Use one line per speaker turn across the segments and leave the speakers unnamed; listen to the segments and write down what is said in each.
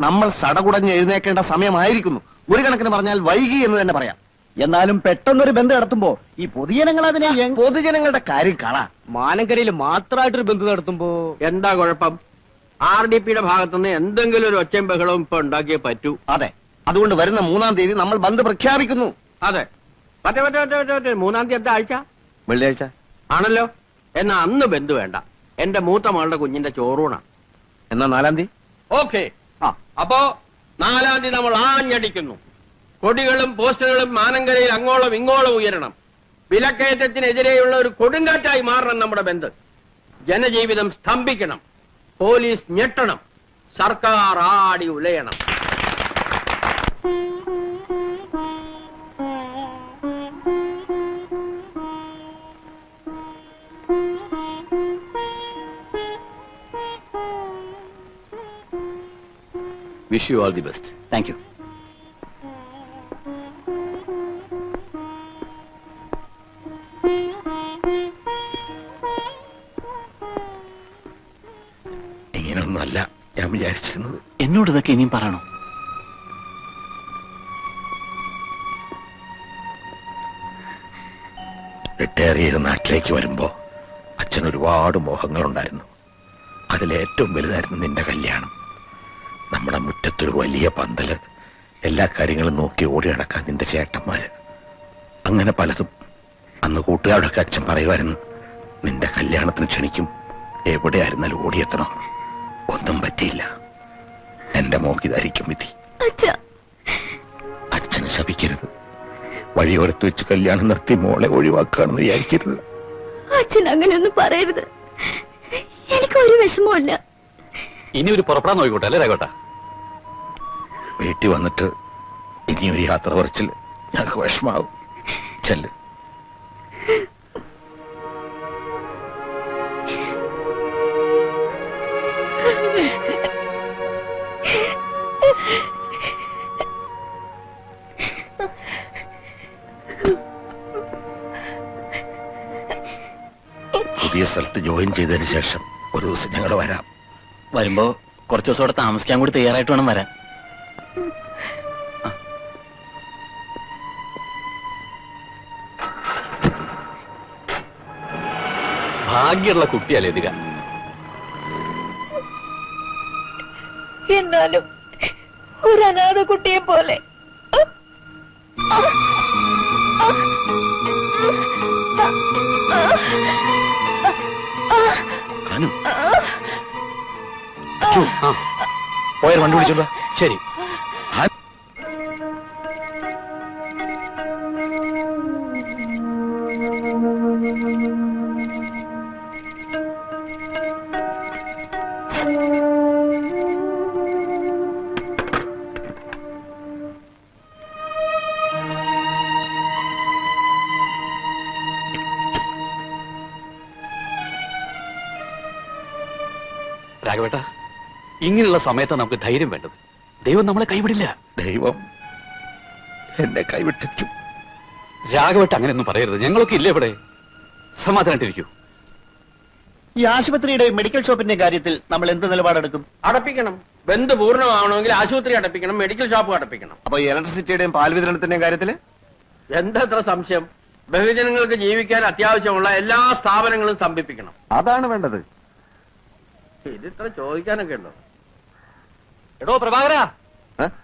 നമ്മൾ സടകുടഞ്ഞ് എഴുന്നേക്കേണ്ട സമയമായിരിക്കുന്നു. ഒരു കണക്കിന് പറഞ്ഞാൽ വൈകി എന്ന് തന്നെ പറയാം.
എന്നാലും പെട്ടെന്നൊരു ബന്ധം നടത്തുമ്പോ ഈ പൊതുജനങ്ങൾ അതിനെ
പൊതുജനങ്ങളുടെ കാര്യം കള.
മാനങ്കരയിൽ മാത്രമായിട്ടൊരു ബന്ധം നടത്തുമ്പോ എന്താ കുഴപ്പം? RDPയുടെ ഭാഗത്തുനിന്ന് എന്തെങ്കിലും ഒരു ഒച്ചയും ബഹളവും ഇപ്പൊ ഉണ്ടാക്കിയേ പറ്റൂ.
അതെ, അതുകൊണ്ട് വരുന്ന 3-ാം തീയതി നമ്മൾ ബന്ദ് പ്രഖ്യാപിക്കുന്നു.
അതെ, മറ്റേ 3-ാം തീയതി എന്താ ആഴ്ച?
വെള്ളിയാഴ്ച
ആണല്ലോ. എന്നാ അന്ന് ബന്ധു വേണ്ട, എന്റെ മൂത്ത മകളുടെ കുഞ്ഞിന്റെ ചോറൂണാ.
എന്നാ 4-ാം തീയതി
ഓക്കെ. അപ്പോ 4-ാം തീയതി നമ്മൾ ആഞ്ഞടിക്കുന്നു. കൊടികളും പോസ്റ്ററുകളും മാനങ്കരയിൽ അങ്ങോളം ഇങ്ങോളം ഉയരണം. വിലക്കയറ്റത്തിനെതിരെയുള്ള ഒരു കൊടുങ്കാറ്റായി മാറണം നമ്മുടെ ബന്ദ്. ജനജീവിതം സ്തംഭിക്കണം, പോലീസ് ഞെട്ടണം, സർക്കാർ ആടി ഉലയണം.
Wish you all the best.
Thank you.
ഇങ്ങനൊന്നുമല്ല ഞാൻ വിചാരിച്ചിരുന്നത്.
എന്നോട് ഇതൊക്കെ ഇനിയും പറയണോ?
റിട്ടയർ ചെയ്ത് നാട്ടിലേക്ക് വരുമ്പോ അച്ഛൻ ഒരുപാട് മോഹങ്ങളുണ്ടായിരുന്നു. അതിലേറ്റവും വലുതായിരുന്നു നിന്റെ കല്യാണം. നമ്മുടെ മുറ്റത്തൊരു വലിയ പന്തല്, എല്ലാ കാര്യങ്ങളും നോക്കി ഓടി നടക്കാൻ നിന്റെ ചേട്ടന്മാര്, അങ്ങനെ പലതും. അന്ന് കൂട്ടുകാരോടൊക്കെ അച്ഛൻ പറയുമായിരുന്നു, നിന്റെ കല്യാണത്തിന് ക്ഷണിക്കും, എവിടെയായിരുന്നാലും ഓടിയെത്തണം. ഒന്നും പറ്റിയില്ല. എന്റെ മോക്ക് ഇതായിരിക്കും വിധി. അച്ഛനെ ശപിക്കരുത്. വഴിയോരത്ത് വെച്ച് കല്യാണം നിർത്തി മോളെ ഒഴിവാക്കുകയാണെന്ന് വിചാരിക്കരുത്.
അച്ഛൻ അങ്ങനെയൊന്നും പറയരുത്. എനിക്കൊരു വിഷമമില്ല.
ഇനി ഒരു പുറപ്പെടാൻ നോക്കിക്കോട്ടെ അല്ലേ രാഘവട്ട?
വീട്ടിൽ വന്നിട്ട് ഇനിയൊരു യാത്ര പറച്ചിൽ ഞങ്ങൾക്ക് വിഷമാവും. ചെല്ല്. പുതിയ സ്ഥലത്ത് ജോയിൻ ചെയ്തതിന് ശേഷം ഒരു ദിവസം ഞങ്ങൾ വരാം.
വരുമ്പോ കുറച്ചു ദിവസം അവിടെ താമസിക്കാൻ കൂടി തയ്യാറായിട്ട് വേണം വരാൻ.
ഭാഗ്യമുള്ള കുട്ടിയല്ലേ ഇതിക.
എന്നാലും ഒരു അനാഥ കുട്ടിയെ പോലെ
പോയാൽ വണ്ടി പിടിച്ചോണ്ടോ?
ശരി. രാഘവേട്ട, ഇങ്ങനെയുള്ള സമയത്ത് നമുക്ക് ധൈര്യം വേണ്ടത്. ദൈവം നമ്മളെ കൈവിടില്ല.
ദൈവം എന്നെ കൈവിട്ടു.
രാഘവേട്ട അങ്ങനെയൊന്നും പറയരുത്. ഞങ്ങളൊക്കെ ഇല്ലേ ഇവിടെ. സമാധാനമായിട്ടിരിക്കൂ.
ഈ ആശുപത്രിയുടെ മെഡിക്കൽ ഷോപ്പിന്റെ കാര്യത്തിൽ നമ്മൾ എന്ത് നിലപാടെടുക്കും?
അടപ്പിക്കണം. ബന്ദ് പൂർണ്ണമാവണമെങ്കിൽ ആശുപത്രി അടപ്പിക്കണം, മെഡിക്കൽ ഷോപ്പ് അടപ്പിക്കണം.
അപ്പൊ ഇലക്ട്രിസിറ്റിയുടെയും പാൽ വിതരണത്തിന്റെയും കാര്യത്തില്
എന്തത്ര സംശയം? ബഹുജനങ്ങൾക്ക് ജീവിക്കാൻ അത്യാവശ്യമുള്ള എല്ലാ സ്ഥാപനങ്ങളും സ്തംഭിപ്പിക്കണം.
അതാണ് വേണ്ടത്.
ഇതിത്ര ചോദിക്കാനൊക്കെ ഉണ്ടോ?
എടോ പ്രഭാകര,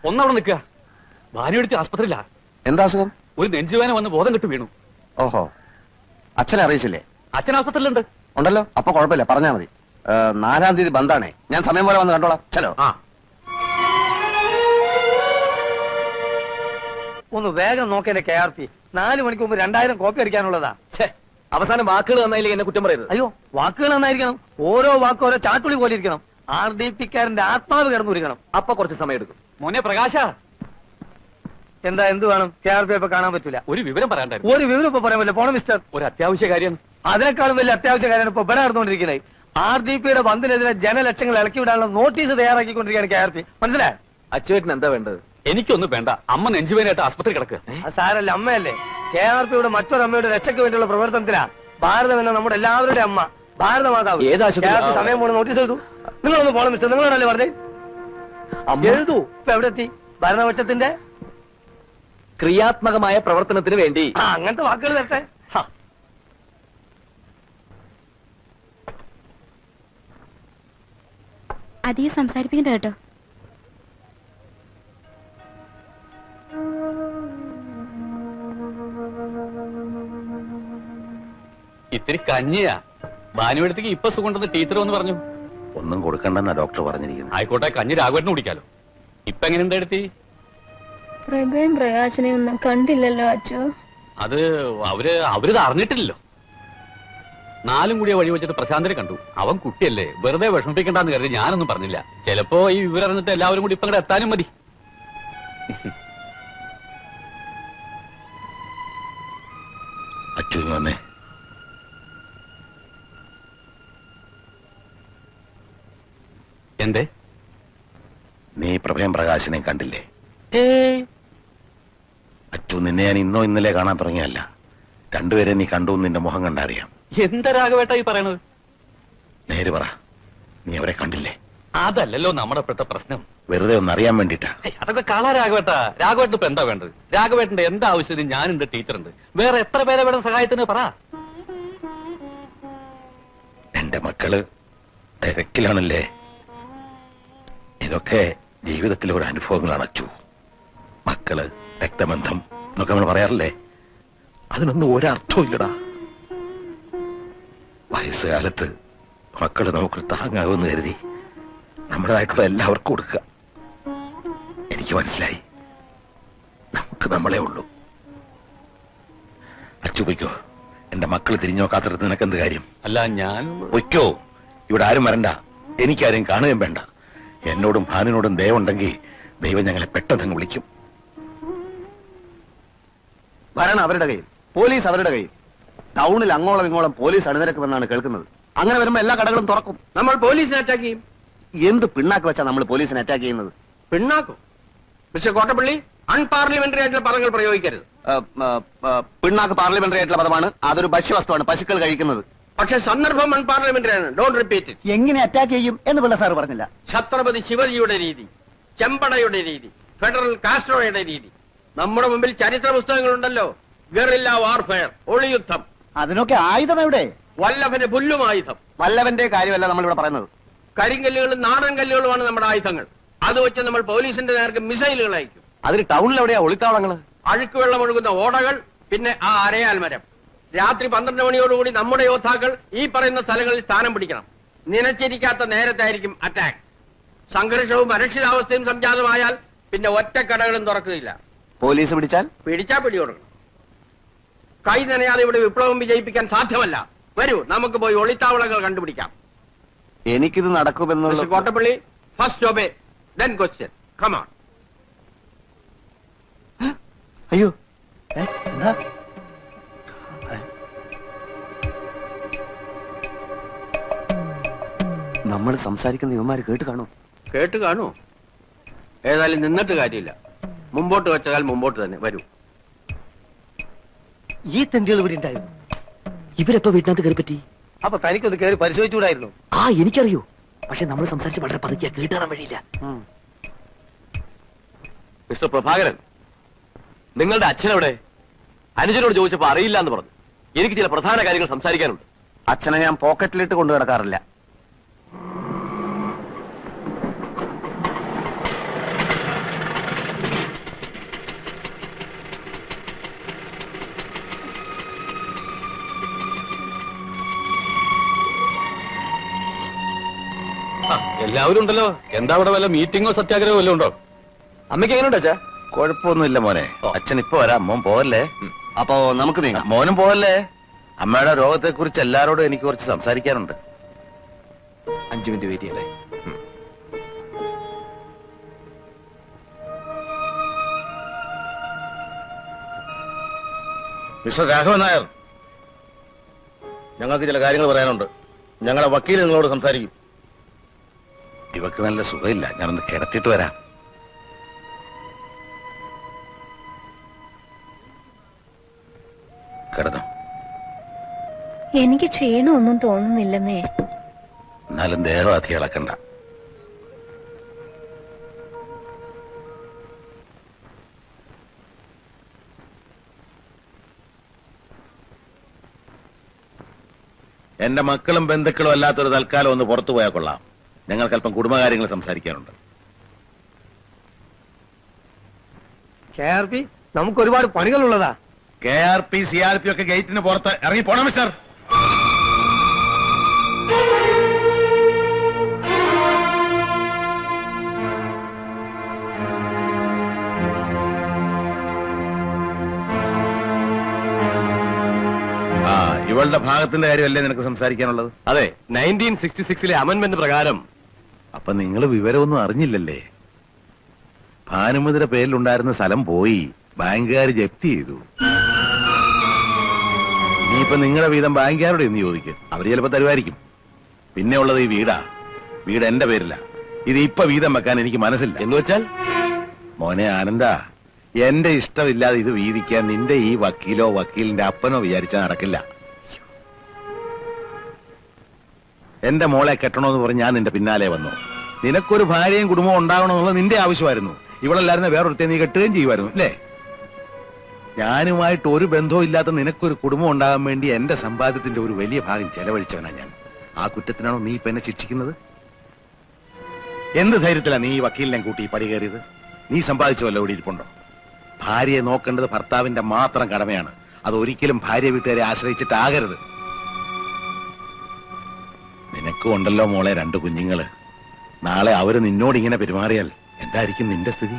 ഒന്നവിടെ നിൽക്കുക. ഭാനുവെടുത്ത് ആസ്പത്രിയില്ല.
എന്താ അസുഖം?
ഒരു നെഞ്ചുവേന വന്ന് ബോധം കെട്ട് വീണു.
ഓഹോ, അച്ഛനെ അറിയിച്ചില്ലേ?
അച്ഛൻ ആസ്പത്രിയിലുണ്ട്.
ഉണ്ടല്ലോ, അപ്പൊ കുഴപ്പമില്ല, പറഞ്ഞാ മതി. 4-ാം തീയതി ബന്ധാണേ. ഞാൻ സമയം പോലെ വന്ന് കണ്ടോളാം. ചലോ.
ഒന്ന് വേഗം നോക്കേണ്ട KRP. 4 മണിക്ക് മുമ്പ് 2000 കോപ്പി അടിക്കാനുള്ളതാ.
അവസാനം വാക്കുകൾ നന്നായില്ലെങ്കിൽ എന്നെ കുറ്റം പറയരുത്.
അയ്യോ, വാക്കുകൾ നന്നായിരിക്കണം. ഓരോ വാക്കും ഓരോ ചാട്ടുളി പോലെ ഇരിക്കണം. RDPക്കാരന്റെ ആത്മാവ് കിടന്നുരിക്കണം.
അപ്പൊ കുറച്ച് സമയം എടുക്കും. മോനെ പ്രകാശ,
എന്താ, എന്ത് വേണം? KRP ഇപ്പൊ കാണാൻ പറ്റൂല.
ഒരു വിവരം പറയാണ്ടായിരുന്നു.
ഒരു വിവരം ഇപ്പൊ പറയാൻ പറ്റില്ല. പോണം മിസ്റ്റർ.
ഒരു അത്യാവശ്യ കാര്യം.
അതിനേക്കാളും വലിയ അത്യാവശ്യ കാര്യമാണ് ഇപ്പൊ ഇവിടെ നടന്നുകൊണ്ടിരിക്കുന്നത്. RDPയുടെ ബന്ദിനെതിരെ ജനലക്ഷങ്ങൾ ഇളക്കി വിടാനുള്ള നോട്ടീസ് തയ്യാറാക്കിക്കൊണ്ടിരിക്കുകയാണ് KRP. മനസ്സിലായോ?
അച്ചുവേട്ടന് എന്താ വേണ്ടത്? എനിക്കൊന്നും വേണ്ട. അമ്മ നെഞ്ചുവേനായിട്ട് ആസ്പത്രി കിടക്കുക.
സാരല്ല, അമ്മയല്ലേ. KRPയുടെ മറ്റൊരമ്മയുടെ രക്ഷയ്ക്ക് വേണ്ടിയുള്ള പ്രവർത്തനത്തിലാ. ഭാരതം എന്ന നമ്മുടെ എല്ലാവരുടെയും അമ്മ, ഭാരതമാതാവ്.
ഏത് ആശുപത്രി?
സമയം പോണ നോട്ടീസ് എഴുതു. നിങ്ങളൊന്ന് പോണം മിസ്റ്റർ. നിങ്ങളാണല്ലേ പറഞ്ഞേ? എഴുതൂ. ഇപ്പൊ എവിടെ എത്തി? ഭരണപക്ഷത്തിന്റെ
ക്രിയാത്മകമായ പ്രവർത്തനത്തിന് വേണ്ടി
അങ്ങനത്തെ വാക്കുകൾ തരട്ടെ.
അധികം സംസാരിപ്പിക്കണ്ട കേട്ടോ.
ഇത്തിരി കഞ്ഞിയാ. ഭാനുവെടുത്തേക്ക് ഇപ്പൊ സുഖമുണ്ടെന്ന് ടീച്ചർ ഒന്ന് പറഞ്ഞു.
ഒന്നും കൊടുക്കണ്ടെന്നാ ഡോക്ടർ പറഞ്ഞിരിക്കുന്നത്.
ആയിക്കോട്ടെ, കഞ്ഞി രാഘവേട്ടന് കുടിക്കാലോ. ഇപ്പൊ എങ്ങനെയുണ്ട് എടുത്തി?
പ്രഭയും പ്രകാശനെയും ഒന്നും കണ്ടില്ലല്ലോ അച്ചോ.
അത് അവരിത് അറിഞ്ഞിട്ടില്ലല്ലോ. 4 കൂടിയ വഴി വെച്ചിട്ട് പ്രശാന്തനെ കണ്ടു. അവൻ കുട്ടിയല്ലേ, വെറുതെ വിഷമിപ്പിക്കണ്ടെന്ന് കരുതി ഞാനൊന്നും പറഞ്ഞില്ല. ചിലപ്പോ ഈ വിവരം അറിഞ്ഞിട്ട് എല്ലാവരും കൂടി ഇപ്പൊ എത്താനും മതി.
അച്ചു ഇങ്ങ് വന്നേ.
എന്തേ?
നീ പ്രഭയം പ്രകാശനെ കണ്ടില്ലേ? അച്ചു, നിന്നെ ഞാൻ ഇന്നോ ഇന്നലെ കാണാൻ തുടങ്ങിയല്ല. രണ്ടുപേരെ നീ കണ്ടു, നിന്റെ മുഖം കണ്ടറിയാം.
എന്താ രാഘവേട്ട ഈ പറയണത്?
നേര് പറ, നീ അവരെ കണ്ടില്ലേ?
അതല്ലല്ലോ നമ്മുടെ ഇപ്പോഴത്തെ പ്രശ്നം.
വെറുതെ ഒന്ന് അറിയാൻ വേണ്ടിട്ടാ.
അതൊക്കെ കളാ രാഘവേട്ട. രാഘവേട്ടൻ ഇപ്പൊ എന്താ വേണ്ടത്? രാഘവേട്ടന്റെ എന്താ ആവശ്യത്തിന് ഞാനുണ്ട്, ടീച്ചറുണ്ട്. വേറെ എത്ര പേരെ വേണം സഹായത്തിന് പറ.
എന്റെ മക്കള് തിരക്കിലാണല്ലേ. ഇതൊക്കെ ജീവിതത്തിലെ ഒരു അനുഭവങ്ങളാണ് അച്ചു. മക്കള്, രക്തബന്ധം എന്നൊക്കെ നമ്മൾ പറയാറില്ലേ, അതിനൊന്നും ഒരർത്ഥവും ഇല്ലടാ. വയസ്സുകാലത്ത് മക്കള് നമുക്ക് താങ്ങാകുമെന്ന് കരുതി നമ്മുടേതായിട്ടുള്ള എല്ലാവർക്കും കൊടുക്കുക. എനിക്ക് മനസ്സിലായി, നമുക്ക് നമ്മളെ ഉള്ളൂ. അച്ചു പൊയ്ക്കോ. എന്റെ മക്കള് തിരിഞ്ഞു നോക്കാത്തടത്ത് നിനക്ക് എന്ത് കാര്യം?
അല്ല, ഞാൻ
പൊയ്ക്കോ. ഇവിടെ ആരും വരണ്ട, എനിക്കാരും കാണുകയും വേണ്ട. എന്നോടും ഭാനുവിനോടും ദയവുണ്ടെങ്കിൽ ദൈവം ഞങ്ങളെ പെട്ടെന്ന് വിളിക്കും.
ഭരണം അവരുടെ കയ്യിൽ, പോലീസ് അവരുടെ കയ്യിൽ. ടൗണിൽ അങ്ങോളം ഇങ്ങോളം പോലീസ് അണിനിരക്കുമെന്നാണ് കേൾക്കുന്നത്. അങ്ങനെ വരുമ്പോ എല്ലാ കടകളും തുറക്കും.
നമ്മൾ പോലീസിനെ അറ്റാക്ക് ചെയ്യും.
എന്ത് പിണ്ണാക്ക് വെച്ചാ നമ്മൾ പോലീസിനെ അറ്റാക്ക് ചെയ്യുന്നത്?
പിണ്ണാക്കും. മിസ്റ്റർ കോട്ടപ്പള്ളി, അൺപാർലമെന്ററി ആയിട്ടുള്ള പദങ്ങൾ പ്രയോഗിക്കരുത്.
പിണ്ണാക്ക് പാർലമെന്ററി ആയിട്ടുള്ള പദമാണ്. അതൊരു ഭക്ഷ്യവസ്തുവാണ്, പശുക്കൾ കഴിക്കുന്നത്.
പക്ഷെ സന്ദർഭം അൺപാർലമെന്ററി ആണ്. Don't repeat it.
എങ്ങനെ അറ്റാക്ക് ചെയ്യും എന്ന് പിള്ള സാർ പറഞ്ഞില്ല.
ഛത്രപതി ശിവജിയുടെ രീതി, ചെമ്പടയുടെ രീതി, ഫെഡറൽ കാസ്ട്രോയുടെ രീതി. നമ്മുടെ മുമ്പിൽ ചരിത്ര പുസ്തകങ്ങളുണ്ടല്ലോ. Guerrilla warfare, ഒളിയുദ്ധം.
അതിനൊക്കെ ആയുധം എവിടെ?
വല്ലഭന് പുല്ലുമായുധം.
വല്ലവന്റെ കാര്യമല്ല നമ്മൾ ഇവിടെ പറയുന്നത്.
കരിങ്കല്ലുകളും നാടൻ കല്ലുകളുമാണ് നമ്മുടെ ആയുധങ്ങൾ. അത് വെച്ച് നമ്മൾ പോലീസിന്റെ നേർക്ക് മിസൈലുകൾ അയക്കും.
അതിന് ടൗണിൽ എവിടെയാ ഒളിത്താവളങ്ങള്?
അഴുക്കുവെള്ളം ഒഴുകുന്ന ഓടകൾ, പിന്നെ ആ അരയാൽ മരം. രാത്രി 12 മണിയോടുകൂടി നമ്മുടെ യോദ്ധാക്കൾ ഈ പറയുന്ന സ്ഥലങ്ങളിൽ സ്ഥാനം പിടിക്കണം. നനച്ചിരിക്കാത്ത നേരത്തായിരിക്കും അറ്റാക്ക്. സംഘർഷവും അരക്ഷിതാവസ്ഥയും സംജാതമായാൽ പിന്നെ ഒറ്റ കടകളും തുറക്കുകയില്ല.
പോലീസ് പിടിച്ചാൽ
പിടികൊടുക്കണം. കൈ നനയാതെ ഇവിടെ വിപ്ലവം വിജയിപ്പിക്കാൻ സാധ്യമല്ല. വരൂ, നമുക്ക് പോയി ഒളിത്താവളങ്ങൾ കണ്ടുപിടിക്കാം.
എനിക്കിത് നടക്കുമെന്നുള്ള
mister Kottappally, first obey, then question. Come on.
അയ്യോ, എന്താ? നമ്മൾ സംസാരിക്കുന്ന ഇവന്മാര് കേട്ട് കാണൂ.
കേട്ട് കാണൂ. ഏതായാലും നിന്നിട്ട് കാര്യമില്ല. മുമ്പോട്ട് വെച്ചാൽ മുമ്പോട്ട് തന്നെ. വരൂ.
ഈ തെണ്ടുകൾ ഇവിടെ ഉണ്ടായിരുന്നു. ഇവരെപ്പോ വീട്ടിനകത്ത് കയറി പറ്റി?
അപ്പൊ തനിക്കൊന്ന് കയറി പരിശോധിച്ചുകൂടായിരുന്നു?
എനിക്കറിയോ. പക്ഷെ നമ്മൾ സംസാരിച്ച് വളരെ പതുക്കിയാ, കേട്ടാൻ വഴിയില്ല.
മിസ്റ്റർ പ്രഭാകരൻ, നിങ്ങളുടെ അച്ഛനെവിടെ? അനുജനോട് ചോദിച്ചപ്പോ അറിയില്ല എന്ന് പറഞ്ഞു. എനിക്ക് ചില പ്രധാന കാര്യങ്ങൾ സംസാരിക്കാനുണ്ട്.
അച്ഛനെ ഞാൻ പോക്കറ്റിലിട്ട് കൊണ്ടു കിടക്കാറില്ല.
എല്ലാവരും ഉണ്ടല്ലോ. എന്താ അവിടെ വല്ല മീറ്റിംഗോ സത്യാഗ്രഹമോ വല്ലതും ഉണ്ടോ?
അമ്മയ്ക്ക് എങ്ങനെയുണ്ട് അച്ഛാ?
കുഴപ്പമൊന്നുമില്ല മോനെ. അച്ഛൻ ഇപ്പൊ വരാം. മോൻ പോവല്ലേ?
അപ്പോ നമുക്ക് നീങ്ങാം.
മോനും പോവല്ലേ? അമ്മയുടെ രോഗത്തെ കുറിച്ച് എല്ലാരോടും എനിക്ക് കുറച്ച് സംസാരിക്കാനുണ്ട്.
5 മിനിറ്റ് വെയിറ്റ് ചെയ്യല്ലേ?
മിസ്റ്റർ രാഘവൻ നായർ, ഞങ്ങൾക്ക് ചില കാര്യങ്ങൾ പറയാനുണ്ട്. ഞങ്ങളുടെ വക്കീൽ നിങ്ങളോട് സംസാരിക്കും. ഇവക്ക് നല്ല സുഖമില്ല, ഞാനൊന്ന് കിടത്തിയിട്ട് വരാം. കിടന്നോ?
എനിക്ക് ക്ഷീണമൊന്നും തോന്നുന്നില്ലെന്നേ.
എന്നാലും ദേഹം അതി ഇളക്കണ്ട. എന്റെ മക്കളും ബന്ധുക്കളും അല്ലാത്തൊരു തൽക്കാലം ഒന്ന് പുറത്തു പോയാൽ കൊള്ളാം. ഞങ്ങൾക്ക് അല്പം കുടുംബകാര്യങ്ങൾ സംസാരിക്കാനുണ്ട്.
KRP നമുക്ക് ഒരുപാട് പണികളുള്ളതാ.
KRP CRP ഒക്കെ ഗേറ്റിന് പുറത്ത് ഇറങ്ങി പോണം മിസ്റ്റർ. ഇവളുടെ ഭാഗത്തിന്റെ കാര്യമല്ലേ നിനക്ക് സംസാരിക്കാനുള്ളത്?
അതെ, 1966 അമെന്റ്മെന്റ് പ്രകാരം.
അപ്പൊ നിങ്ങൾ വിവരമൊന്നും അറിഞ്ഞില്ലല്ലേ? ഭാനുമതിയുടെ പേരിലുണ്ടായിരുന്ന സ്ഥലം പോയി, ബാങ്കുകാർ ജപ്തി ചെയ്തു. ഇനിയിപ്പൊ നിങ്ങളുടെ വീതം ബാങ്കുകാരോട് എന്ന് ചോദിക്കും, അവര് ചിലപ്പോ തരുമായിരിക്കും. പിന്നെ ഉള്ളത് ഈ വീടാ. വീട് എന്റെ പേരില്ല. ഇത് ഇപ്പൊ വീതം വെക്കാൻ എനിക്ക് മനസ്സില്ല.
എന്ന് വെച്ചാൽ
മോനെ ആനന്ദ, എന്റെ ഇഷ്ടമില്ലാതെ ഇത് വീതിക്കാൻ നിന്റെ ഈ വക്കീലോ വക്കീലിന്റെ അപ്പനോ വിചാരിച്ചാൽ നടക്കില്ല. എന്റെ മോളെ കെട്ടണമെന്ന് പറഞ്ഞ് ഞാൻ നിന്റെ പിന്നാലെ വന്നു. നിനക്കൊരു ഭാര്യയും കുടുംബവും ഉണ്ടാകണമെന്നുള്ളത് നിന്റെ ആവശ്യമായിരുന്നു. ഇവളല്ലായിരുന്ന വേറൊരുത്തെ നീ കെട്ടുകയും ചെയ്യുമായിരുന്നു അല്ലേ? ഞാനുമായിട്ട് ഒരു ബന്ധവും ഇല്ലാത്ത നിനക്കൊരു കുടുംബം ഉണ്ടാകാൻ വേണ്ടി എന്റെ സമ്പാദ്യത്തിന്റെ ഒരു വലിയ ഭാഗം ചെലവഴിച്ചവനാ ഞാൻ. ആ കുറ്റത്തിനാണോ നീ ഇപ്പൊ എന്നെ ശിക്ഷിക്കുന്നത്? എന്ത് ധൈര്യത്തിലാ നീ ഈ വക്കീലിനെ കൂട്ടി പടി കയറിയത്? നീ സമ്പാദിച്ചു വല്ല ഇവിടെ ഇരിപ്പുണ്ടോ? ഭാര്യയെ നോക്കേണ്ടത് ഭർത്താവിന്റെ മാത്രം കടമയാണ്. അത് ഒരിക്കലും ഭാര്യ വീട്ടുകാരെ ആശ്രയിച്ചിട്ടാകരുത്. നിനക്കും ഉണ്ടല്ലോ മോളെ 2 കുഞ്ഞുങ്ങള്. നാളെ അവര് നിന്നോട് ഇങ്ങനെ പെരുമാറിയാൽ എന്തായിരിക്കും നിന്റെ സ്ഥിതി?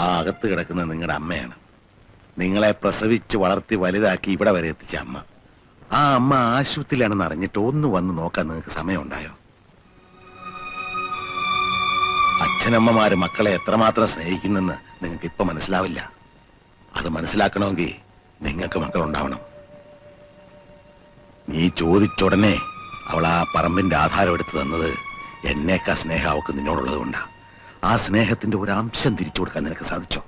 ആ അകത്ത് കിടക്കുന്ന നിങ്ങളുടെ അമ്മയാണ്. നിങ്ങളെ പ്രസവിച്ച് വളർത്തി വലുതാക്കി ഇവിടെ വരെ എത്തിച്ച അമ്മ. ആ അമ്മ ആശുപത്രിയിലാണെന്ന് അറിഞ്ഞിട്ട് ഒന്ന് വന്ന് നോക്കാൻ നിങ്ങൾക്ക് സമയമുണ്ടായോ? അച്ഛനമ്മമാര് മക്കളെ എത്രമാത്രം സ്നേഹിക്കുന്നെന്ന് നിങ്ങൾക്ക് ഇപ്പൊ മനസ്സിലാവില്ല. അത് മനസ്സിലാക്കണമെങ്കിൽ നിങ്ങൾക്ക് മക്കളുണ്ടാവണം. നീ ചോദിച്ചുടനെ അവൾ ആ പറമ്പിന്റെ ആധാരം എടുത്തു തന്നത് എന്നേക്കാ സ്നേഹം അവൾക്ക് നിന്നോടുള്ളത് കൊണ്ടാ. ആ സ്നേഹത്തിന്റെ ഒരു അംശം തിരിച്ചു കൊടുക്കാൻ നിനക്ക് സാധിച്ചോ?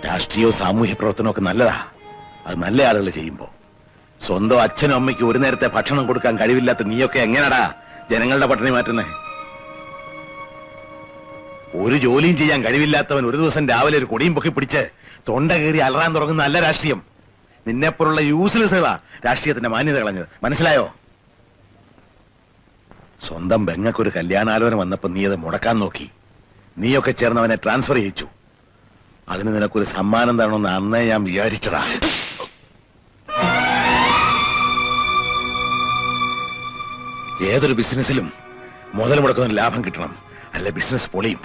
രാഷ്ട്രീയവും സാമൂഹ്യ പ്രവർത്തനവും ഒക്കെ നല്ലതാ. അത് നല്ല ആളുകൾ ചെയ്യുമ്പോ. സ്വന്തം അച്ഛനും അമ്മയ്ക്കും ഒരു നേരത്തെ ഭക്ഷണം കൊടുക്കാൻ കഴിവില്ലാത്ത നീയൊക്കെ എങ്ങനെയാടാ ജനങ്ങളുടെ പട്ടിണി മാറ്റുന്നേ? ഒരു ജോലിയും ചെയ്യാൻ കഴിവില്ലാത്തവൻ ഒരു ദിവസം രാവിലെ ഒരു കൊടിയും പൊക്കി പിടിച്ച് തൊണ്ട കയറി അലറാൻ തുടങ്ങുന്ന നല്ല രാഷ്ട്രീയം. നിന്നെപ്പോലുള്ള യൂസ്ലെസ്സുകളാ രാഷ്ട്രീയത്തിന്റെ മാന്യത കളഞ്ഞത്. മനസ്സിലായോ? സ്വന്തം ബെങ്ങക്കൊരു കല്യാണാലോചന വന്നപ്പോ നീ അത് മുടക്കാൻ നോക്കി. നീയൊക്കെ ചേർന്നവനെ ട്രാൻസ്ഫർ ചെയ്യിച്ചു. അതിന് നിനക്കൊരു സമ്മാനം തരണമെന്ന് അന്നേ ഞാൻ വിചാരിച്ചതാ. ഏതൊരു ബിസിനസ്സിലും മുതൽ മുടക്കുന്ന ലാഭം കിട്ടണം, അല്ല ബിസിനസ് പൊളിയും.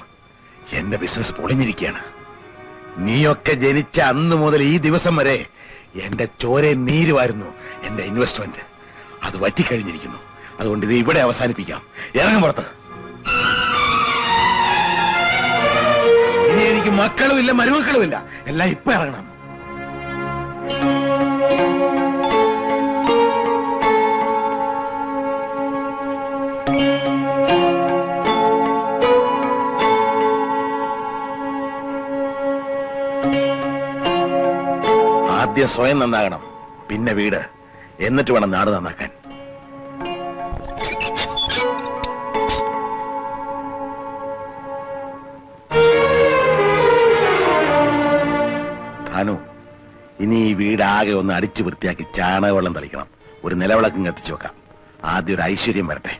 എന്റെ ബിസിനസ് പൊളിഞ്ഞിരിക്കുകയാണ്. നീയൊക്കെ ജനിച്ച അന്ന് മുതൽ ഈ ദിവസം വരെ എന്റെ ചോരയെ നീരുവായിരുന്നു എന്റെ ഇൻവെസ്റ്റ്മെന്റ്. അത് വറ്റിക്കഴിഞ്ഞിരിക്കുന്നു. അതുകൊണ്ട് ഇത് ഇവിടെ അവസാനിപ്പിക്കാം. ഇറങ്ങും പുറത്ത്. ഇനി എനിക്ക് മക്കളുമില്ല മരുമക്കളുമില്ല. എല്ലാം ഇപ്പൊ ഇറങ്ങണം. ആദ്യം സ്വയം നന്നാകണം, പിന്നെ വീട്, എന്നിട്ട് വേണം നാട് നന്നാക്കാൻ. ഭാനു, ഇനി ഈ വീടാകെ ഒന്ന് അടിച്ചു വൃത്തിയാക്കി ചാണകവെള്ളം തളിക്കണം. ഒരു നിലവിളക്കും കത്തിച്ചു വെക്കാം. ആദ്യം ഒരു ഐശ്വര്യം വരട്ടെ.